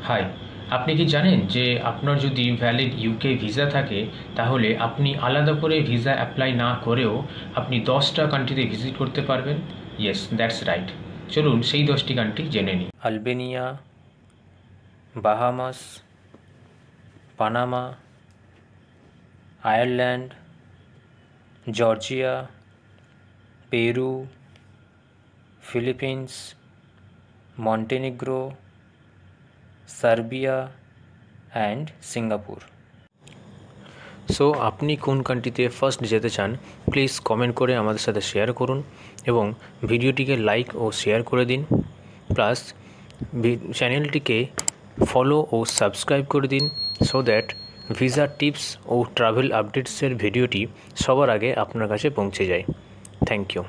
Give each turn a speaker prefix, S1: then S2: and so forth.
S1: High, আপনি কি জানেন যে আপনার যদি ভ্যালিড ইউকে ভিসা থাকে তাহলে আপনি আলাদা করে ভিসা অ্যাপ্লাই না করেও আপনি 10টা কান্ট্রিতে ভিজিট করতে পারবেন? Yes, that's right. চলুন সেই 10টি কান্ট্রি জেনে নিই। Albania, Bahamas, Panama, Ireland, Georgia, Peru, Philippines, Montenegro, Serbia and Singapore. So আপনি কোন কান্ট্রিতে ফার্স্ট যেতে চান প্লিজ কমেন্ট করে আমাদের সাথে শেয়ার করুন এবং ভিডিওটিকে লাইক ও শেয়ার করে দিন, প্লাস চ্যানেলটিকে ফলো ও সাবস্ক্রাইব করে দিন সো দ্যাট ভিসা টিপস ও ট্রাভেল আপডেটসের ভিডিওটি সবার আগে আপনার কাছে পৌঁছে যায়। Thank you.